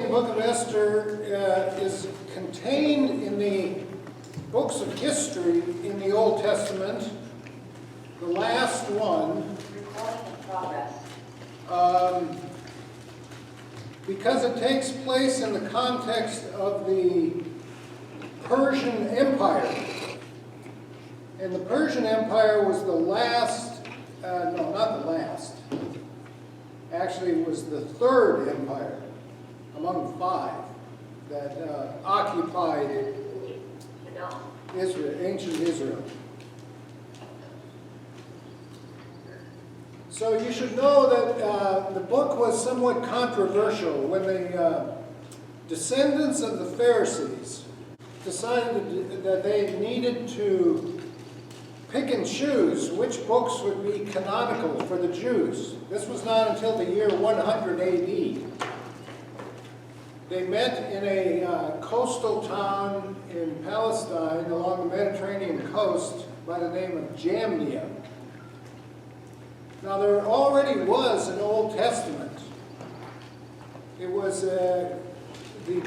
The Book of Esther is contained in the books of history in the Old Testament. The last one, Recording in progress. because it takes place in the context of the Persian Empire. And the Persian Empire was the last, no, not the last. Actually, it was the third empire among five that occupied Israel, ancient Israel. So you should know that the book was somewhat controversial when the descendants of the Pharisees decided that they needed to pick and choose which books would be canonical for the Jews. This was not until the year 100 A.D. They met in a coastal town in Palestine along the Mediterranean coast by the name of Jamnia. Now, there already was an Old Testament. It was the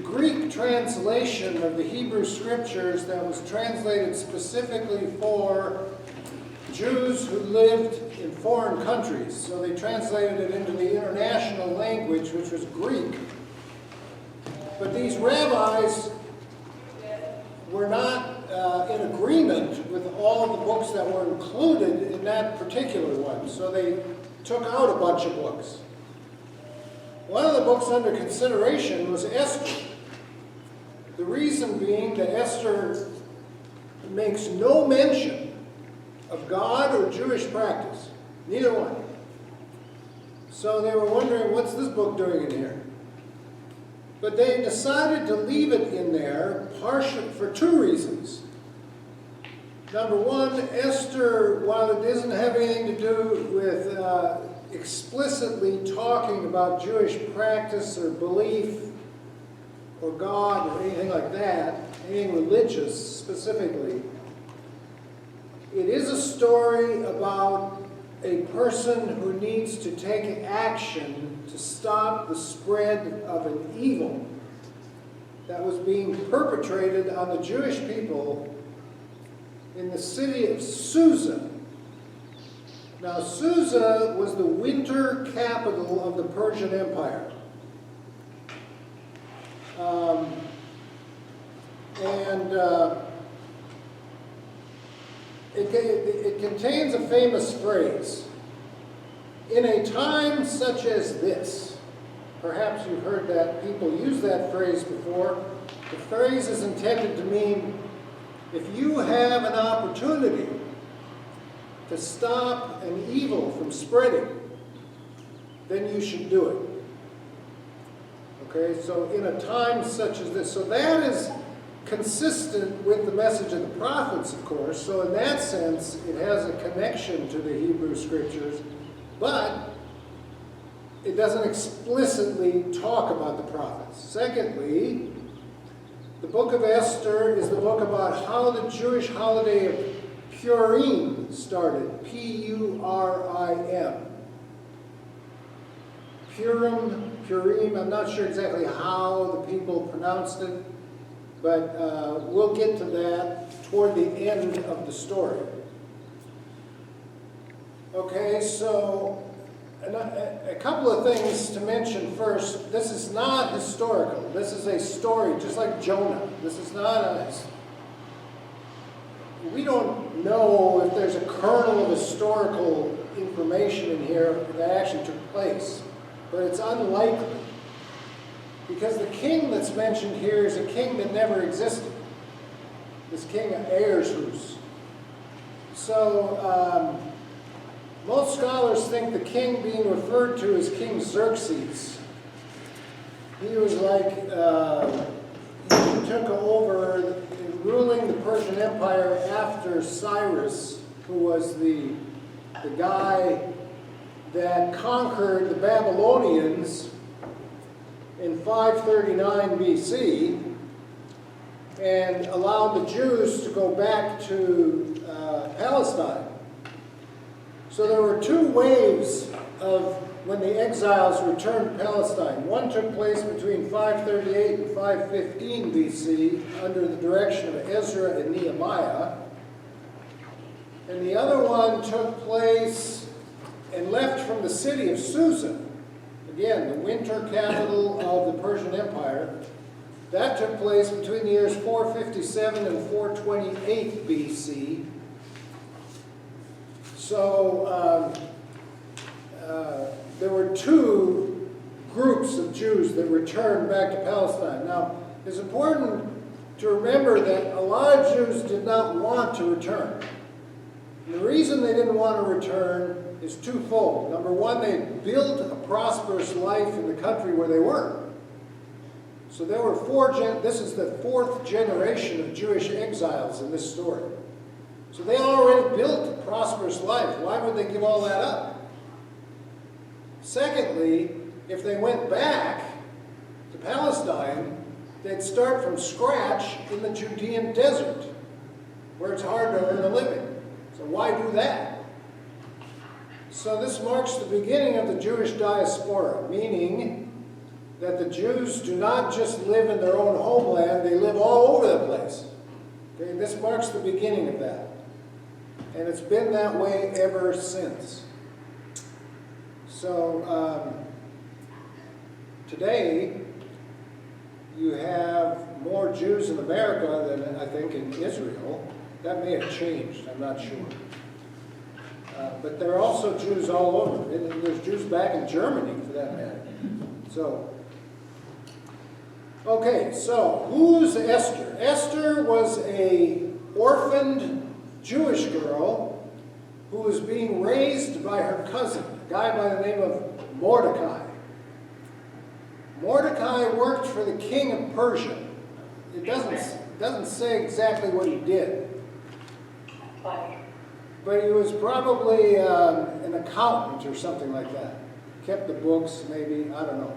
Greek translation of the Hebrew Scriptures that was translated specifically for Jews who lived in foreign countries. So they translated it into the international language, which was Greek. But these rabbis were not in agreement with all of the books that were included in that particular one. So they took out a bunch of books. One of the books under consideration was Esther. The reason being that Esther makes no mention of God or Jewish practice. Neither one. So they were wondering, what's this book doing in here? But they decided to leave it in there partially for two reasons. Number one, Esther, while it doesn't have anything to do with explicitly talking about Jewish practice or belief or God or anything like that, anything religious specifically, it is a story about a person who needs to take action to stop the spread of an evil that was being perpetrated on the Jewish people in the city of Susa. Now, Susa was the winter capital of the Persian Empire. It contains a famous phrase. In a time such as this, perhaps you've heard that people use that phrase before. The phrase is intended to mean if you have an opportunity to stop an evil from spreading, then you should do it. Okay, so in a time such as this. So that is consistent with the message of the prophets, of course. So in that sense, it has a connection to the Hebrew Scriptures, but it doesn't explicitly talk about the prophets. Secondly, the Book of Esther is the book about how the Jewish holiday of Purim started. P-U-R-I-M. Purim, I'm not sure exactly how the people pronounced it, but we'll get to that toward the end of the story. Okay, so a couple of things to mention first. This is not historical. This is a story, just like Jonah. This is not a... We don't know if there's a kernel of historical information in here that actually took place, but it's unlikely. Because the king that's mentioned here is a king that never existed. This king Ahasuerus. So, most scholars think the king being referred to as King Xerxes. He was like, he took over ruling the Persian Empire after Cyrus, who was the guy that conquered the Babylonians in 539 BC and allowed the Jews to go back to Palestine. So there were two waves of when the exiles returned to Palestine. One took place between 538 and 515 BC under the direction of Ezra and Nehemiah. And the other one took place and left from the city of Susa, again, the winter capital of the Persian Empire. That took place between the years 457 and 428 BC. So there were two groups of Jews that returned back to Palestine. Now, it's important to remember that a lot of Jews did not want to return. And the reason they didn't want to return is twofold. Number one, they built a prosperous life in the country where they were. So there were this is the fourth generation of Jewish exiles in this story. So they already built a prosperous life. Why would they give all that up? Secondly, if they went back to Palestine, they'd start from scratch in the Judean desert, where it's hard to earn a living. So why do that? So this marks the beginning of the Jewish diaspora, meaning that the Jews do not just live in their own homeland, they live all over the place. Okay, this marks the beginning of that. And it's been that way ever since. So today, you have more Jews in America than I think in Israel. That may have changed, I'm not sure. But there are also Jews all over. And there's Jews back in Germany, for that matter. So, okay, so who's Esther? Esther was an orphaned Jewish girl who was being raised by her cousin, a guy by the name of Mordecai. Mordecai worked for the king of Persia. It doesn't say exactly what he did. But he was probably an accountant or something like that. Kept the books, maybe, I don't know.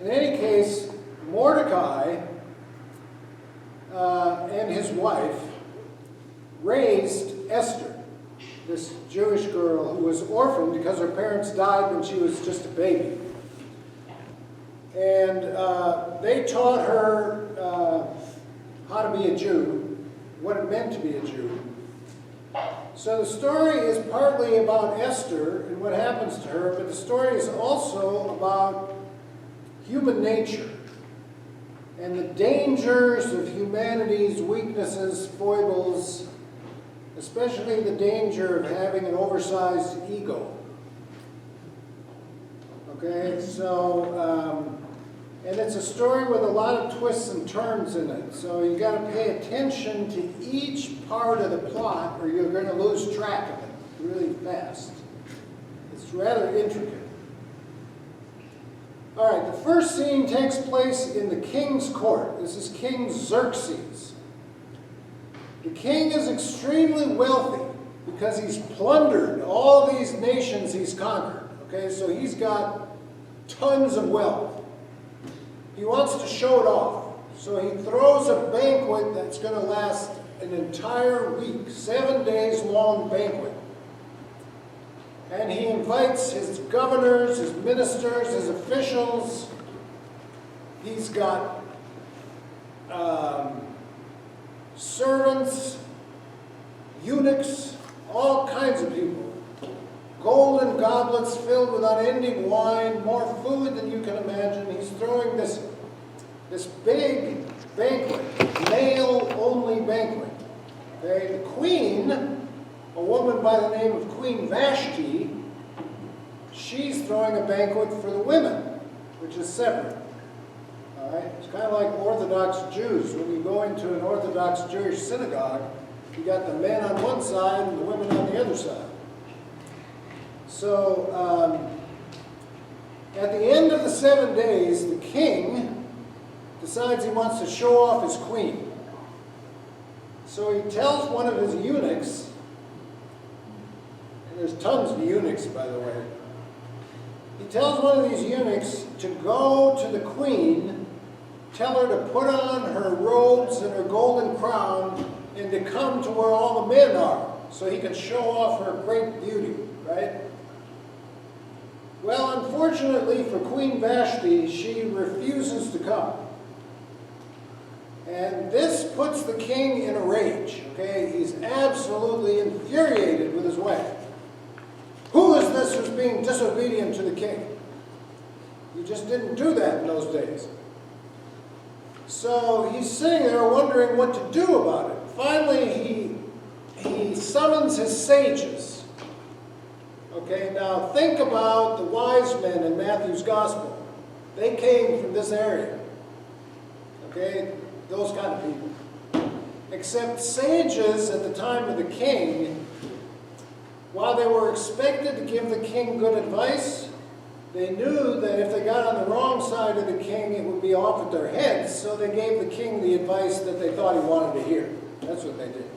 In any case, Mordecai and his wife raised Esther, this Jewish girl who was orphaned because her parents died when she was just a baby. And they taught her how to be a Jew, what it meant to be a Jew. So the story is partly about Esther and what happens to her, but the story is also about human nature and the dangers of humanity's weaknesses, foibles, especially the danger of having an oversized ego. Okay, so, and it's a story with a lot of twists and turns in it. So you got to pay attention to each part of the plot or you're going to lose track of it really fast. It's rather intricate. All right, the first scene takes place in the king's court. This is King Xerxes. The king is extremely wealthy because he's plundered all these nations he's conquered. Okay, so he's got tons of wealth. He wants to show it off. So he throws a banquet that's going to last an entire week, 7 days long banquet. And he invites his governors, his ministers, his officials. He's got servants, eunuchs, all kinds of people. Golden goblets filled with unending wine, more food than you can imagine. He's throwing this big banquet, male-only banquet. Okay? The queen, a woman by the name of Queen Vashti, she's throwing a banquet for the women, which is separate. All right? It's kind of like Orthodox Jews. When you go into an Orthodox Jewish synagogue, you got the men on one side and the women on the other side. So, at the end of the 7 days, the king decides he wants to show off his queen. So he tells one of his eunuchs, and there's tons of eunuchs, by the way. He tells one of these eunuchs to go to the queen, tell her to put on her robes and her golden crown, and to come to where all the men are, so he can show off her great beauty, right? Well, unfortunately for Queen Vashti, she refuses to come. And this puts the king in a rage, okay? He's absolutely infuriated with his wife. Who is this who's being disobedient to the king? You just didn't do that in those days. So he's sitting there wondering what to do about it. Finally, he summons his sages. Okay, now think about the wise men in Matthew's gospel. They came from this area. Okay, those kind of people. Except sages at the time of the king, while they were expected to give the king good advice, they knew that if they got on the wrong side of the king, it would be off at their heads, so they gave the king the advice that they thought he wanted to hear. That's what they did.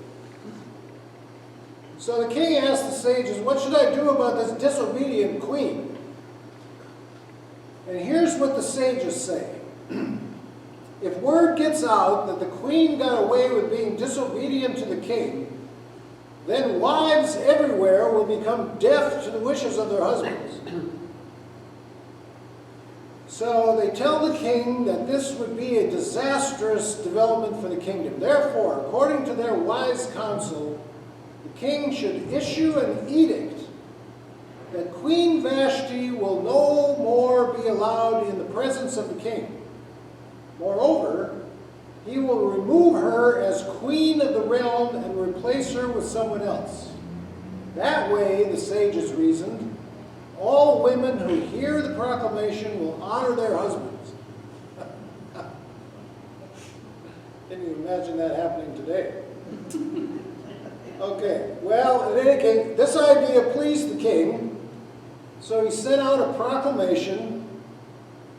So the king asked the sages, what should I do about this disobedient queen? And here's what the sages say. If word gets out that the queen got away with being disobedient to the king, then wives everywhere will become deaf to the wishes of their husbands. So they tell the king that this would be a disastrous development for the kingdom. Therefore, according to their wise counsel, the king should issue an edict that Queen Vashti will no more be allowed in the presence of the king. Moreover, he will remove her as queen of the realm and replace her with someone else. That way, the sages reasoned, all women who hear the proclamation will honor their husbands. Can you imagine that happening today? Okay, well, in any case, this idea pleased the king, so he sent out a proclamation,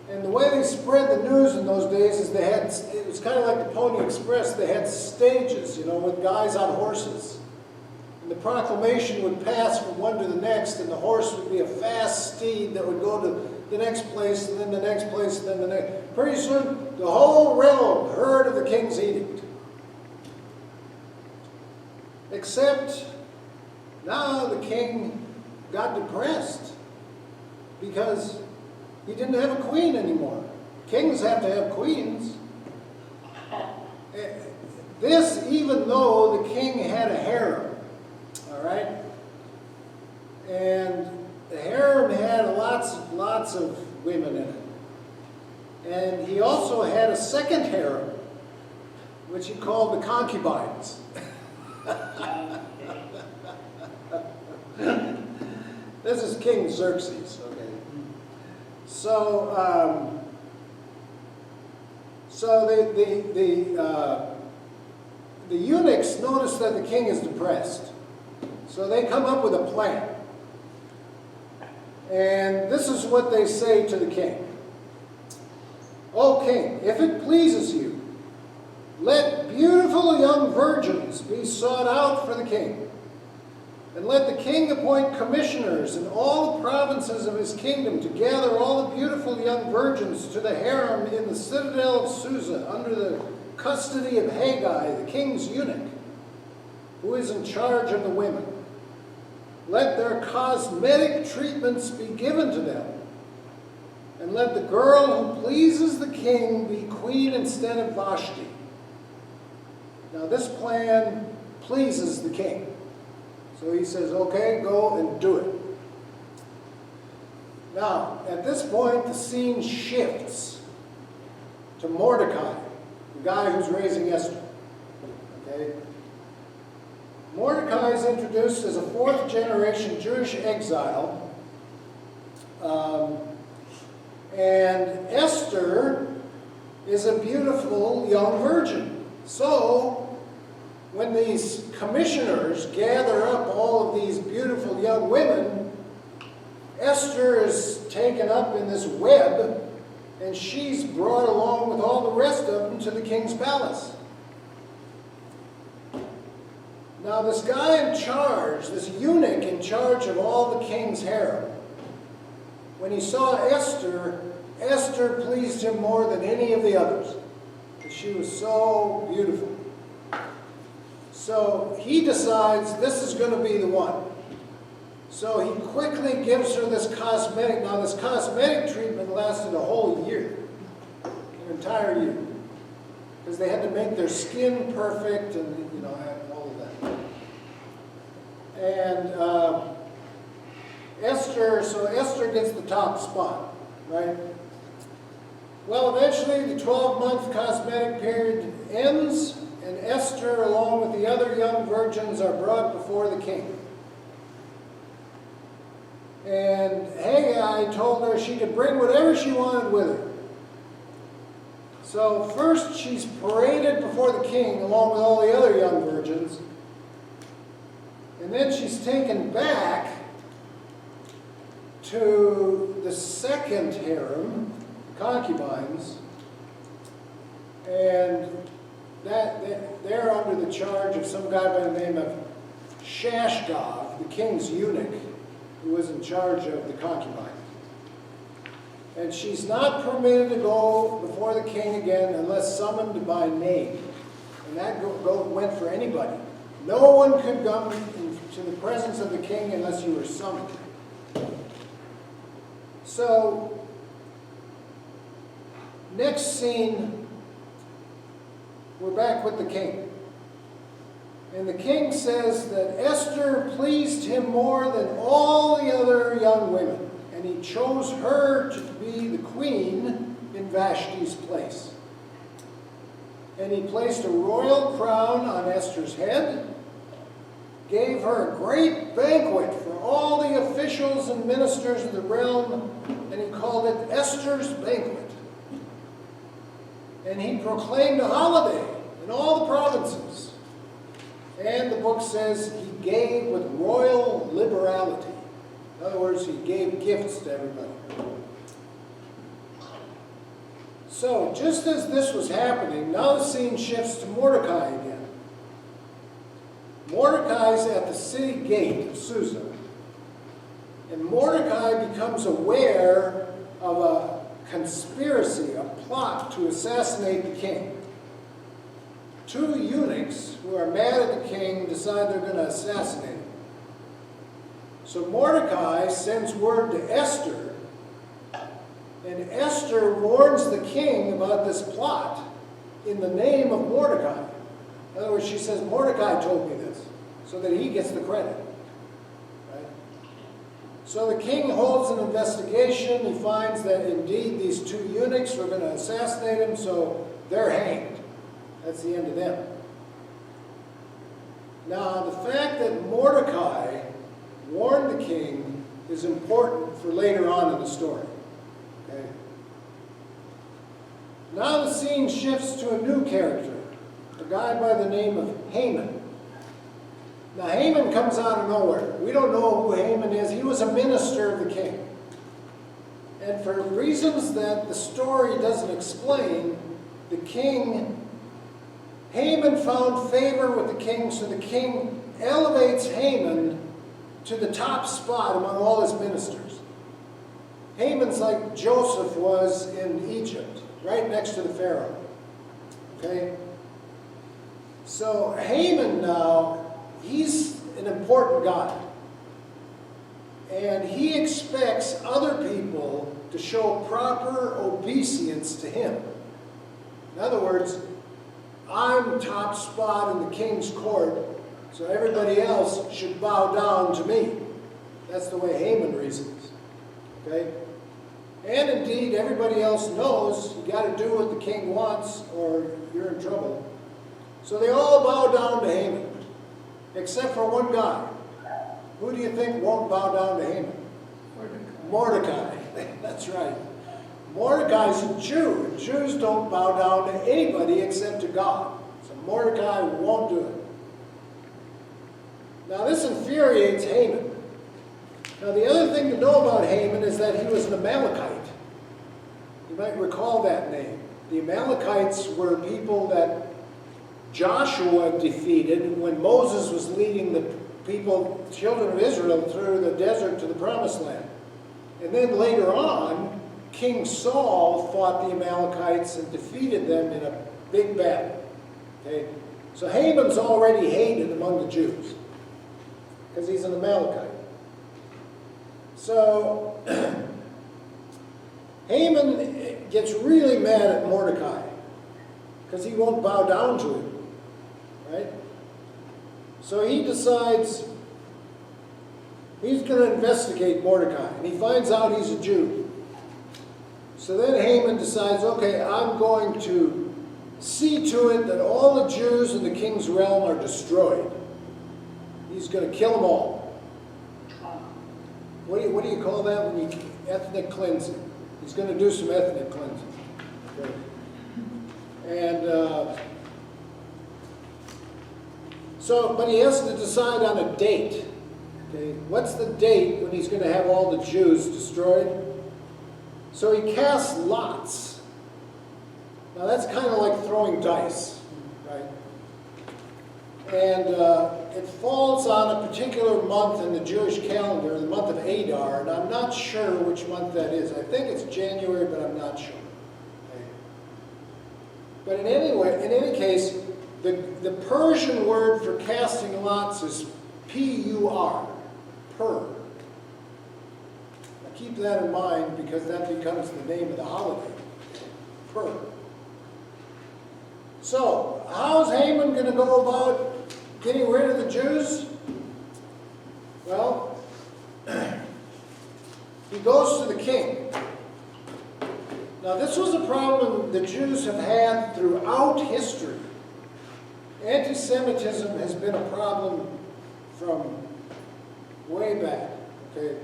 and the way they spread the news in those days is it was kind of like the Pony Express. They had stages, you know, with guys on horses. And the proclamation would pass from one to the next, and the horse would be a fast steed that would go to the next place, and then the next place, and then the next. Pretty soon, the whole realm heard of the king's edict. Except now the king got depressed because he didn't have a queen anymore. Kings have to have queens. This even though the king had a harem. All right? And the harem had lots of women in it. And he also had a second harem, which he called the concubines. This is King Xerxes, okay? So, the eunuchs notice that the king is depressed. So they come up with a plan. And this is what they say to the king. O king, if it pleases you, let beautiful young virgins be sought out for the king. And let the king appoint commissioners in all the provinces of his kingdom to gather all the beautiful young virgins to the harem in the citadel of Susa under the custody of Haggai, the king's eunuch, who is in charge of the women. Let their cosmetic treatments be given to them. And let the girl who pleases the king be queen instead of Vashti. Now this plan pleases the king. So he says, okay, go and do it. Now, at this point, the scene shifts to Mordecai, the guy who's raising Esther. Okay? Mordecai is introduced as a fourth-generation Jewish exile. And Esther is a beautiful young virgin. So, when these commissioners gather up all of these beautiful young women, Esther is taken up in this web, and she's brought along with all the rest of them to the king's palace. Now this guy in charge, this eunuch in charge of all the king's harem, when he saw Esther, Esther pleased him more than any of the others, because she was so beautiful. So he decides this is going to be the one. So he quickly gives her this cosmetic. Now this cosmetic treatment lasted a whole year, an entire year, because they had to make their skin perfect and, you know, all of that. And so Esther gets the top spot, right? Well, eventually the 12-month cosmetic period ends, and Esther, along with the other young virgins, are brought before the king. And Haggai told her she could bring whatever she wanted with her. So first she's paraded before the king along with all the other young virgins. And then she's taken back to the second harem, concubines. And they're under the charge of some guy by the name of Shashgov, the king's eunuch, who was in charge of the concubines. And she's not permitted to go before the king again unless summoned by name. And that went for anybody. No one could come into the presence of the king unless you were summoned. So, next scene, we're back with the king. And the king says that Esther pleased him more than all the other young women, and he chose her to be the queen in Vashti's place. And he placed a royal crown on Esther's head, gave her a great banquet for all the officials and ministers of the realm, and he called it Esther's banquet. And he proclaimed a holiday in all the provinces. And the book says he gave with royal liberality. In other words, he gave gifts to everybody. So, just as this was happening, now the scene shifts to Mordecai again. Mordecai's at the city gate of Susa. And Mordecai becomes aware of a conspiracy, a plot to assassinate the king. Two eunuchs who are mad at the king decide they're going to assassinate him. So Mordecai sends word to Esther, and Esther warns the king about this plot in the name of Mordecai. In other words, she says, Mordecai told me this, so that he gets the credit. Right? So the king holds an investigation. He finds that indeed these two eunuchs were going to assassinate him, so they're hanged. That's the end of them. Now, the fact that Mordecai warned the king is important for later on in the story. Okay? Now the scene shifts to a new character, a guy by the name of Haman. Now, Haman comes out of nowhere. We don't know who Haman is. He was a minister of the king. And for reasons that the story doesn't explain, Haman found favor with the king, so the king elevates Haman to the top spot among all his ministers. Haman's like Joseph was in Egypt, right next to the Pharaoh. Okay? So Haman now, he's an important guy. And he expects other people to show proper obeisance to him. In other words, I'm top spot in the king's court, so everybody else should bow down to me. That's the way Haman reasons. Okay? And indeed, everybody else knows you got to do what the king wants or you're in trouble. So they all bow down to Haman, except for one guy. Who do you think won't bow down to Haman? Mordecai. That's right. Mordecai's a Jew, and Jews don't bow down to anybody except to God. So Mordecai won't do it. Now this infuriates Haman. Now the other thing to know about Haman is that he was an Amalekite. You might recall that name. The Amalekites were people that Joshua defeated when Moses was leading the people, children of Israel, through the desert to the promised land. And then later on, King Saul fought the Amalekites and defeated them in a big battle. Okay? So Haman's already hated among the Jews because he's an Amalekite. So Haman gets really mad at Mordecai because he won't bow down to him, right? So he decides he's going to investigate Mordecai, and he finds out he's a Jew. So then Haman decides, okay, I'm going to see to it that all the Jews in the king's realm are destroyed. He's going to kill them all. What do you call that when you ethnic cleansing? He's going to do some ethnic cleansing. Okay. And but he has to decide on a date. Okay, what's the date when he's going to have all the Jews destroyed? So he casts lots. Now that's kind of like throwing dice, right? And it falls on a particular month in the Jewish calendar, the month of Adar, and I'm not sure which month that is. I think it's January, but I'm not sure. Okay. But in any case, the Persian word for casting lots is P-U-R, pur. Now keep that in mind because that becomes the name of the holiday, pur. So, how's Haman going to go about getting rid of the Jews? Well, he goes to the king. Now, this was a problem the Jews have had throughout history. Anti-Semitism has been a problem from way back, okay?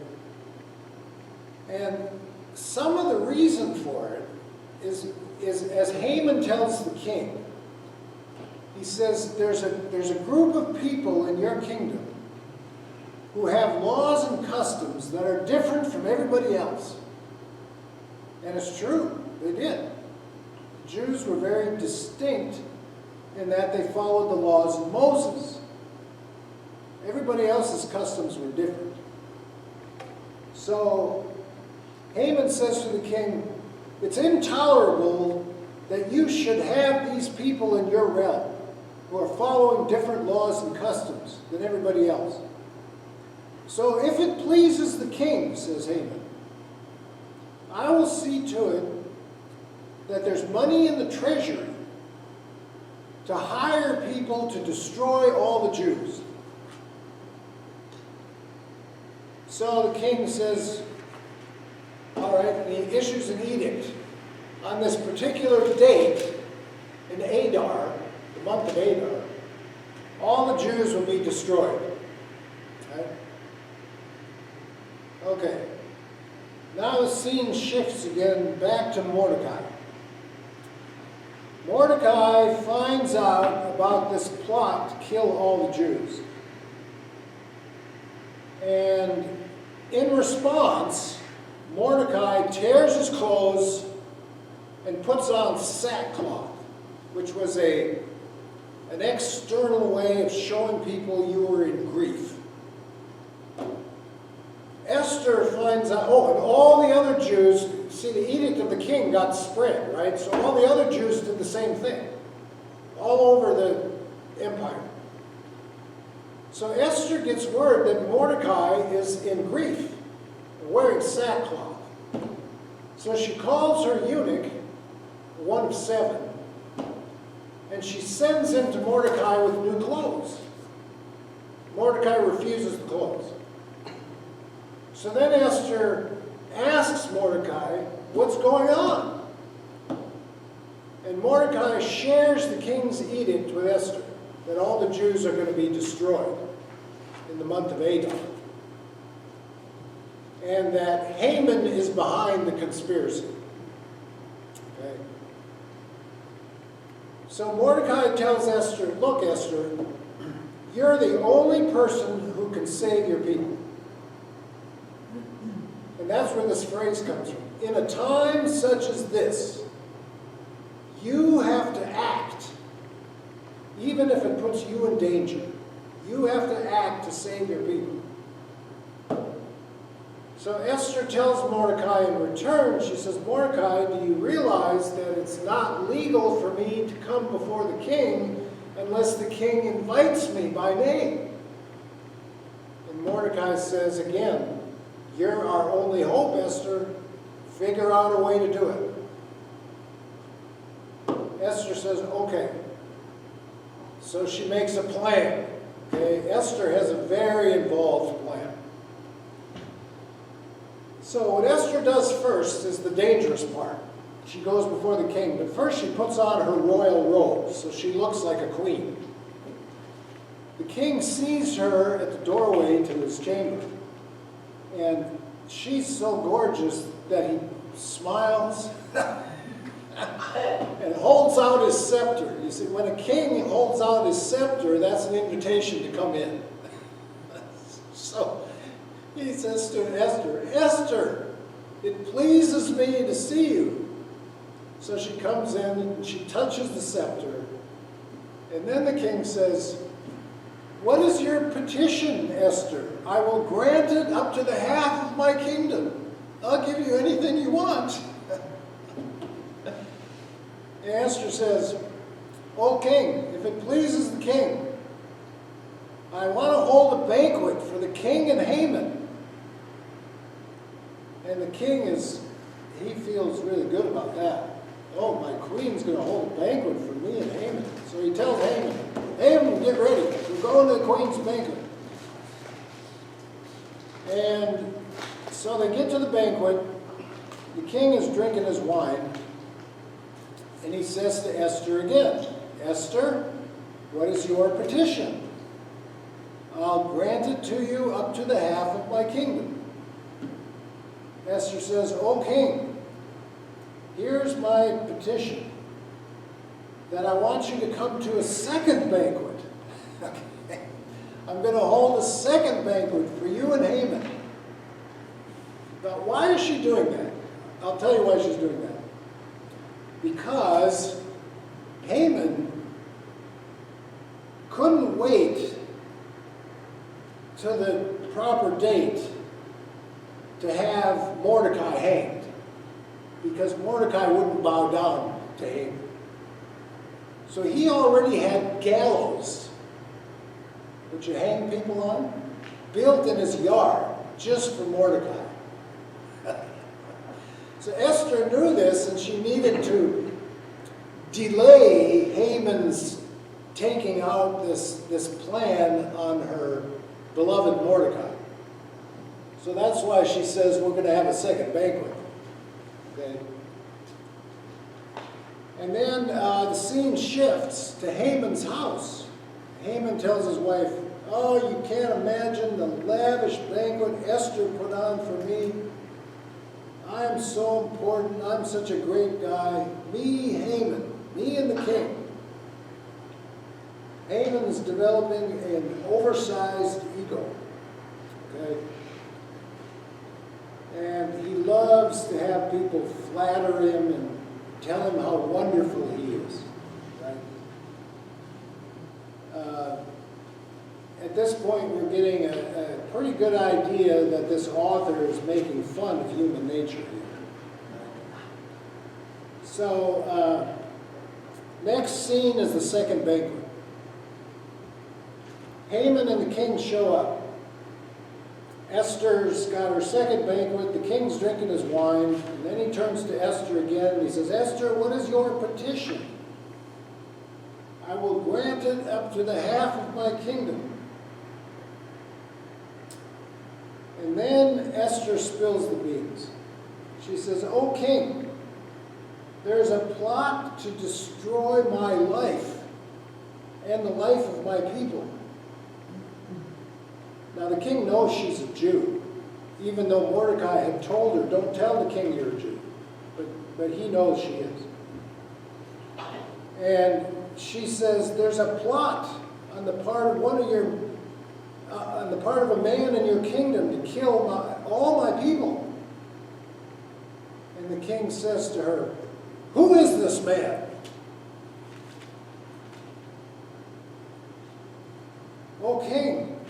And some of the reason for it is as Haman tells the king, he says, there's a group of people in your kingdom who have laws and customs that are different from everybody else. And it's true, they did. The Jews were very distinct in that they followed the laws of Moses. Everybody else's customs were different. So Haman says to the king, it's intolerable that you should have these people in your realm who are following different laws and customs than everybody else. So if it pleases the king, says Haman, I will see to it that there's money in the treasury to hire people to destroy all the Jews. So the king says, all right, and he issues an edict. On this particular date, in Adar, the month of Adar, all the Jews will be destroyed. Right? Okay. Now the scene shifts again back to Mordecai. Mordecai finds out about this plot to kill all the Jews. And in response, Mordecai tears his clothes and puts on sackcloth, which was an external way of showing people you were in grief. Esther finds out, and all the other Jews, see, the edict of the king got spread, right? So all the other Jews did the same thing, all over the empire. So Esther gets word that Mordecai is in grief, wearing sackcloth. So she calls her eunuch, one of 7, and she sends him to Mordecai with new clothes. Mordecai refuses the clothes. So then Esther asks Mordecai, what's going on? And Mordecai shares the king's edict with Esther, that all the Jews are going to be destroyed in the month of Adar. And that Haman is behind the conspiracy. Okay. So Mordecai tells Esther, look, Esther, you're the only person who can save your people. And that's where this phrase comes from. In a time such as this, you have to act, even if it puts you in danger. You have to act to save your people. So Esther tells Mordecai in return, she says, Mordecai, do you realize that it's not legal for me to come before the king unless the king invites me by name? And Mordecai says again, You're our only hope, Esther. Figure out a way to do it. Esther says, okay. So she makes a plan. Okay? Esther has a very involved plan. So what Esther does first is the dangerous part. She goes before the king, but first she puts on her royal robe, so she looks like a queen. The king sees her at the doorway to his chamber, and she's so gorgeous that he smiles and holds out his scepter. You see, when a king holds out his scepter, that's an invitation to come in. So he says to Esther, Esther, it pleases me to see you. So she comes in and she touches the scepter. And then the king says, what is your petition, Esther? I will grant it up to the half of my kingdom. I'll give you anything you want. And Esther says, O king, if it pleases the king, I want to hold a banquet for the king and Haman. And the king he feels really good about that. Oh, my queen's going to hold a banquet for me and Haman. So he tells Haman, Haman, get ready. We're going to the queen's banquet. And so they get to the banquet. The king is drinking his wine. And he says to Esther again, Esther, what is your petition? I'll grant it to you up to the half of my kingdom. Esther says, O king, here's my petition, that I want you to come to a second banquet. Okay. I'm going to hold a second banquet for you and Haman. Now, why is she doing that? I'll tell you why she's doing that. Because Haman couldn't wait till the proper date to have Mordecai hanged, because Mordecai wouldn't bow down to Haman. So he already had gallows, which you hang people on, built in his yard just for Mordecai. So Esther knew this, and she needed to delay Haman's taking out this plan on her beloved Mordecai. So that's why she says we're going to have a second banquet. Okay? And then the scene shifts to Haman's house. Haman tells his wife, oh, you can't imagine the lavish banquet Esther put on for me. I'm so important. I'm such a great guy. Me, Haman. Me and the king. Haman is developing an oversized ego. Okay? And he loves to have people flatter him and tell him how wonderful he is. Right? At this point, we're getting a pretty good idea that this author is making fun of human nature here. So, next scene is the second banquet. Haman and the king show up. Esther's got her second banquet. The king's drinking his wine. And then he turns to Esther again and he says, Esther, what is your petition? I will grant it up to the half of my kingdom. And then Esther spills the beans. She says, O king, there's a plot to destroy my life and the life of my people. Now the king knows she's a Jew, even though Mordecai had told her, don't tell the king you're a Jew. But he knows she is. And she says, there's a plot on the part of on the part of a man in your kingdom to kill all my people. And the king says to her, who is this man? O king,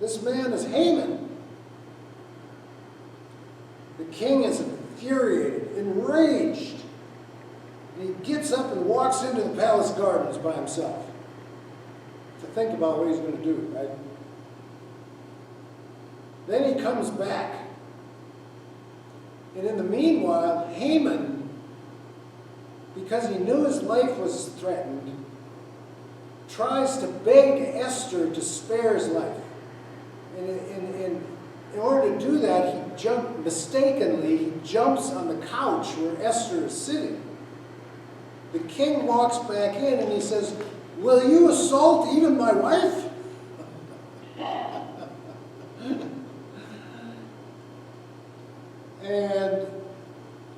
this man is Haman. The king is infuriated, enraged. And he gets up and walks into the palace gardens by himself to think about what he's going to do, right? Then he comes back. And in the meanwhile, Haman, because he knew his life was threatened, tries to beg Esther to spare his life. And in order to do that, he jumps on the couch where Esther is sitting. The king walks back in and he says, "Will you assault even my wife?" And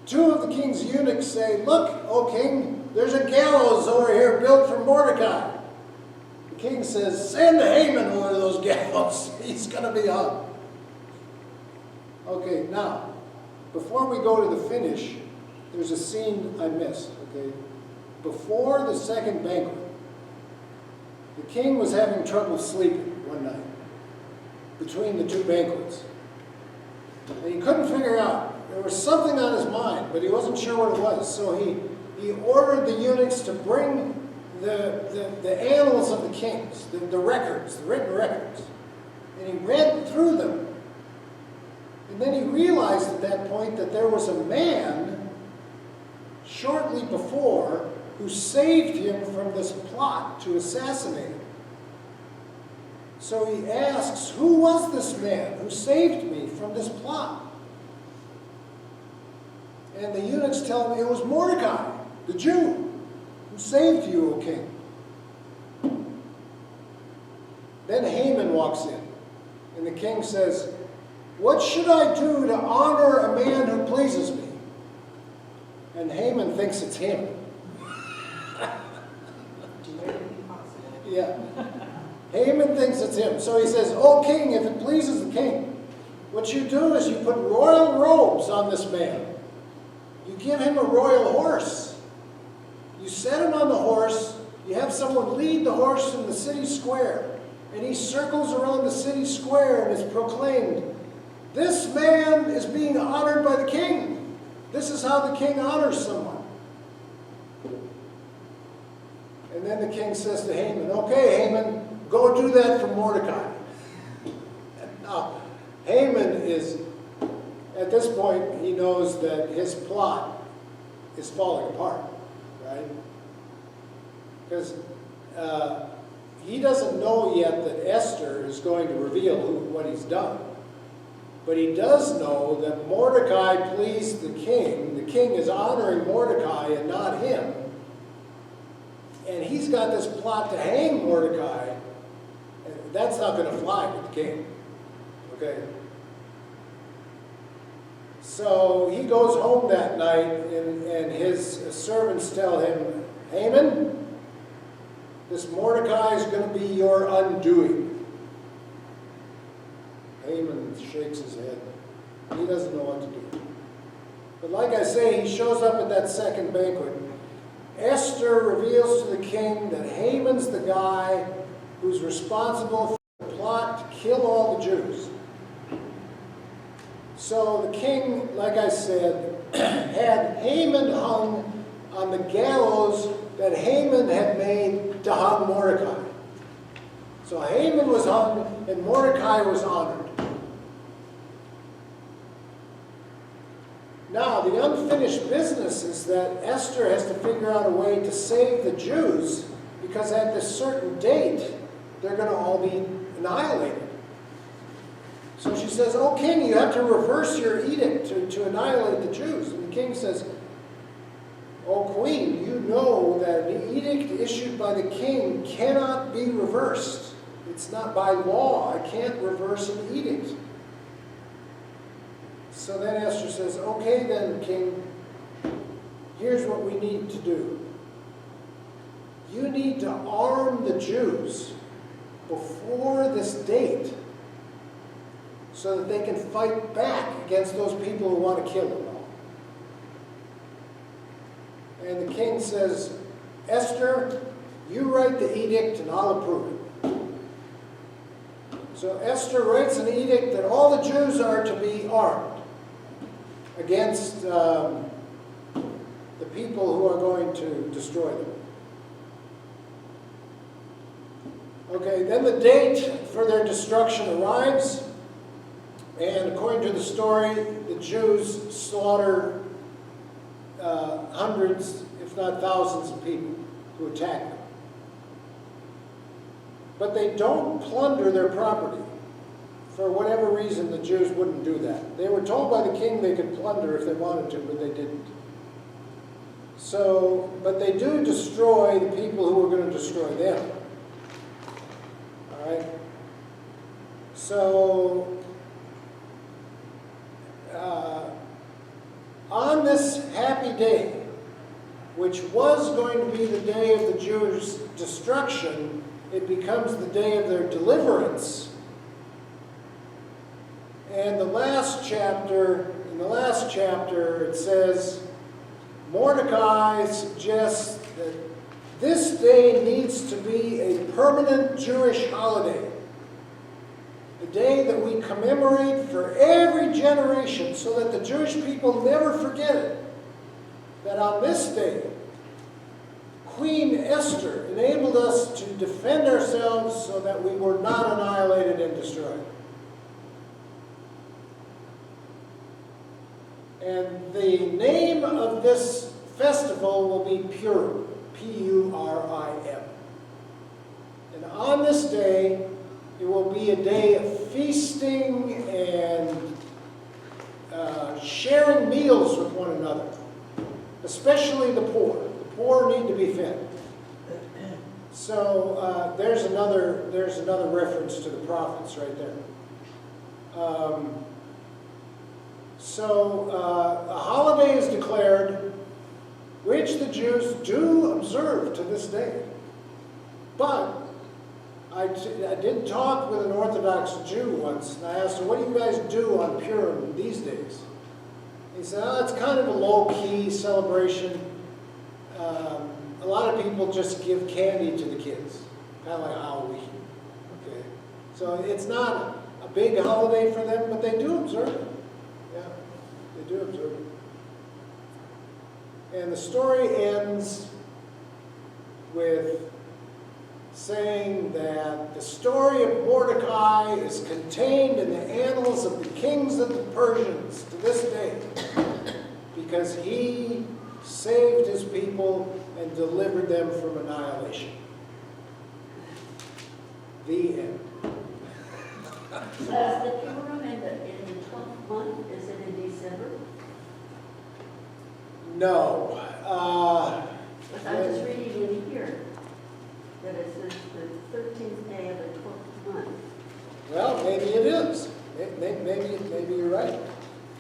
two of the king's eunuchs say, "Look, O king, there's a gallows over here built for Mordecai." The king says, "Send Haman over to those gallows. He's going to be hung." Okay, now, before we go to the finish, there's a scene I missed, okay? Before the second banquet, the king was having trouble sleeping one night between the two banquets. And he couldn't figure out. There was something on his mind, but he wasn't sure what it was. So he ordered the eunuchs to bring the annals of the kings, the records, the written records. And he read through them. And then he realized at that point that there was a man shortly before who saved him from this plot to assassinate him. So he asks, "Who was this man who saved me from this plot?" And the eunuchs tell him it was Mordecai, the Jew, who saved you, O king. Then Haman walks in, and the king says, "What should I do to honor a man who pleases me?" And Haman thinks it's him. Yeah. Haman thinks it's him. So he says, "O king, if it pleases the king, what you do is you put royal robes on this man. You give him a royal horse. You set him on the horse. You have someone lead the horse in the city square. And he circles around the city square and is proclaimed, 'This man is being honored by the king.' This is how the king honors someone." And then the king says to Haman, "Okay, Haman, go do that for Mordecai." Now, Haman is, at this point, he knows that his plot is falling apart, right? Because he doesn't know yet that Esther is going to reveal what he's done. But he does know that Mordecai pleased the king. The king is honoring Mordecai and not him. And he's got this plot to hang Mordecai. And that's not going to fly with the king. Okay? So he goes home that night, and his servants tell him, "Haman, this Mordecai is going to be your undoing." Haman shakes his head. He doesn't know what to do. But like I say, he shows up at that second banquet. Esther reveals to the king that Haman's the guy who's responsible for the plot to kill all the Jews. So the king, like I said, had Haman hung on the gallows that Haman had made to hang Mordecai. So Haman was hung and Mordecai was honored. Now, the unfinished business is that Esther has to figure out a way to save the Jews, because at this certain date, they're going to all be annihilated. So she says, "Oh, king, you have to reverse your edict to annihilate the Jews." And the king says, "Oh, queen, you know that an edict issued by the king cannot be reversed. It's not by law. I can't reverse an edict." So then Esther says, "Okay then, king, here's what we need to do. You need to arm the Jews before this date so that they can fight back against those people who want to kill them all." And the king says, "Esther, you write the edict and I'll approve it." So Esther writes an edict that all the Jews are to be armed against the people who are going to destroy them. Okay, then the date for their destruction arrives, And according to the story, the Jews slaughter hundreds, if not thousands of people who attack them. But they don't plunder their property. For whatever reason, the Jews wouldn't do that. They were told by the king they could plunder if they wanted to, but they didn't. So, but they do destroy the people who were going to destroy them. All right? So, on this happy day, which was going to be the day of the Jews' destruction, it becomes the day of their deliverance. And in the last chapter, it says, Mordecai suggests that this day needs to be a permanent Jewish holiday. A day that we commemorate for every generation so that the Jewish people never forget it. That on this day, Queen Esther enabled us to defend ourselves so that we were not annihilated and destroyed. And the name of this festival will be Purim, P-U-R-I-M. And on this day, it will be a day of feasting and sharing meals with one another, especially the poor. The poor need to be fed. So there's another reference to the prophets right there. A holiday is declared, which the Jews do observe to this day. But I did talk with an Orthodox Jew once, and I asked him, what do you guys do on Purim these days? He said, oh, it's kind of a low-key celebration. A lot of people just give candy to the kids, kind of like Halloween. Okay, so it's not a big holiday for them, but they do observe it. Yeah, they do observe it. And the story ends with saying that the story of Mordecai is contained in the annals of the kings of the Persians to this day, because he saved his people and delivered them from annihilation. The end. Is the Purim in the 12th month? Is it in December? No. Because I'm just reading in here that it says the 13th day of the 12th month. Well, maybe it is. Maybe you're right.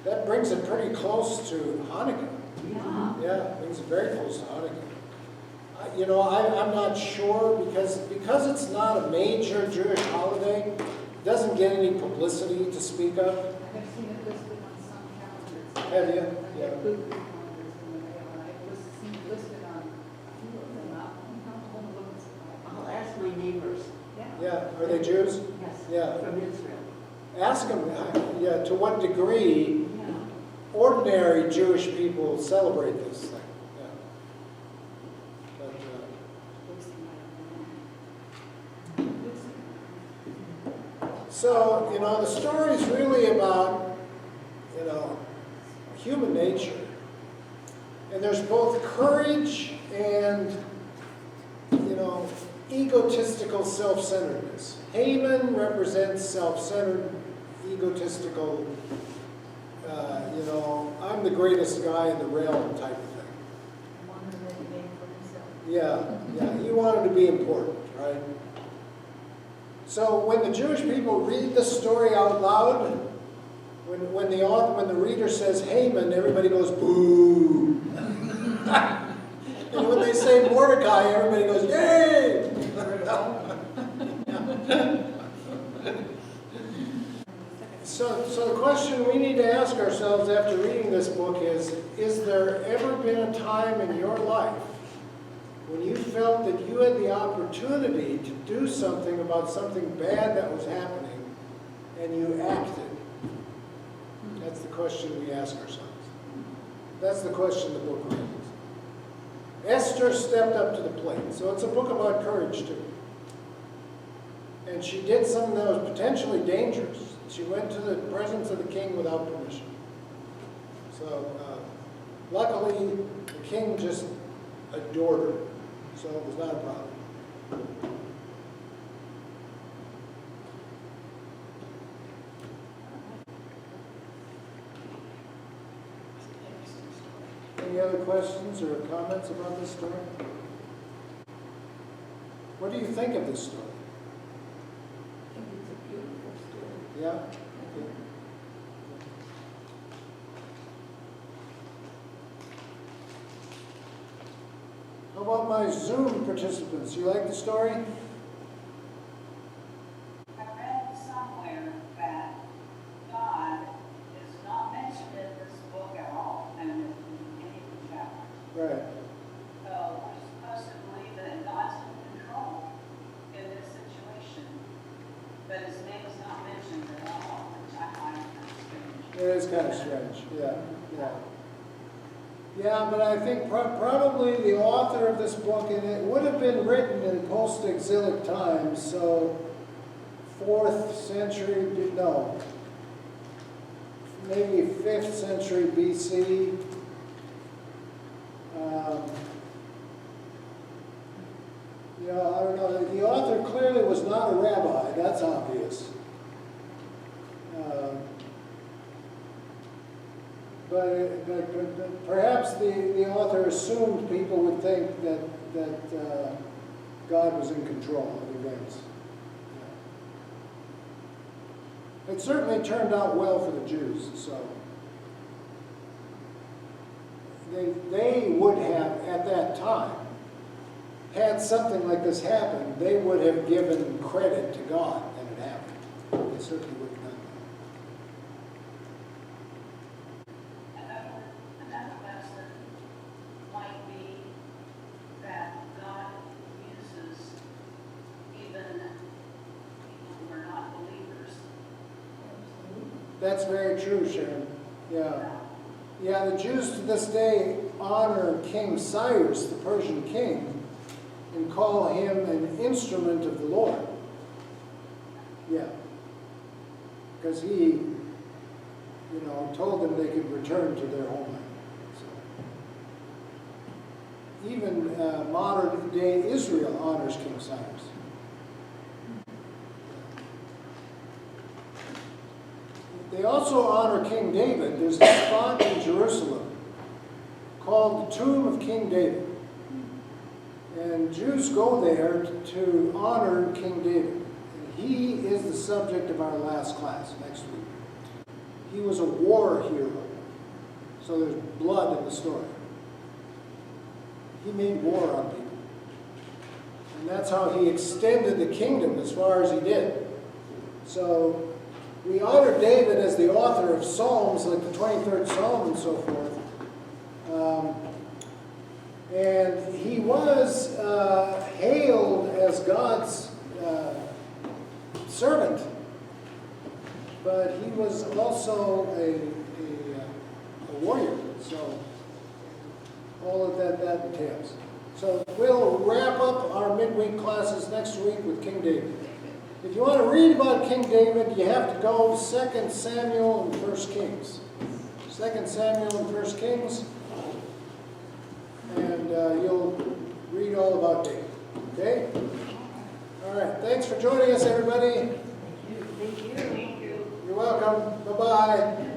That brings it pretty close to Hanukkah. Yeah. Yeah, it brings it very close to Hanukkah. I'm not sure because it's not a major Jewish holiday. It doesn't get any publicity to speak of. I've seen it listed on some calendars. Have you? Yeah. It was seen listed on a few of them. I'll ask my neighbors. Yeah. Are they Jews? Yes. Yeah. From Israel. Ask them, to what degree Yeah. ordinary Jewish people celebrate this thing. Yeah. So, the story is really about, human nature. And there's both courage and, egotistical self-centeredness. Haman represents self-centered, egotistical, I'm the greatest guy in the realm type of thing. Wanted to make a name for himself. Yeah, he wanted to be important, right? So when the Jewish people read the story out loud, when the reader says Haman, everybody goes boo. And when they say Mordecai, everybody goes yay. So the question we need to ask ourselves after reading this book is there ever been a time in your life when you felt that you had the opportunity to do something about something bad that was happening, and you acted? That's the question we ask ourselves. That's the question the book raises. Esther stepped up to the plate, so it's a book about courage too. And she did something that was potentially dangerous She went to the presence of the king without permission. So luckily, the king just adored her, so it was not a problem. Any other questions or comments about this story? What do you think of this story? I think it's a beautiful story. Yeah? Okay. How about my Zoom participants? You like the story? I read somewhere that God is not mentioned in this book at all, and in any of the chapters. Right. So we're supposed to believe that God's in control in this situation, but his name is not mentioned at all, which I find kind of strange. It is kind of strange, yeah, yeah. Yeah, but I think probably the author of this book, and it would have been written in post-exilic times, so 4th century, no, maybe 5th century BC. I don't know, the author clearly was not a rabbi, that's obvious. But perhaps the author assumed people would think that God was in control of events. It certainly turned out well for the Jews, so they would have, at that time, had something like this happen, they would have given credit to God that it happened. They certainly would have done that. Another lesson might be that God uses even people who are not believers. That's very true, Sharon. Yeah. Yeah, the Jews to this day honor King Cyrus, the Persian king, and call him an instrument of the Lord. Yeah. Because he, told them they could return to their homeland. So. Even modern day Israel honors King Cyrus. They also honor King David. There's a spot in Jerusalem called the Tomb of King David. And Jews go there to honor King David. And he is the subject of our last class next week. He was a war hero. So there's blood in the story. He made war on people. And that's how he extended the kingdom as far as he did. So we honor David as the author of Psalms, like the 23rd Psalm and so forth. And he was hailed as God's servant, but he was also a warrior, so all of that entails. So we'll wrap up our midweek classes next week with King David. If you want to read about King David, you have to go 2 Samuel and 1 Kings. 2 Samuel and 1 Kings, and you'll read all about David. Okay? All right. Thanks for joining us, everybody. Thank you. You're welcome. Bye-bye.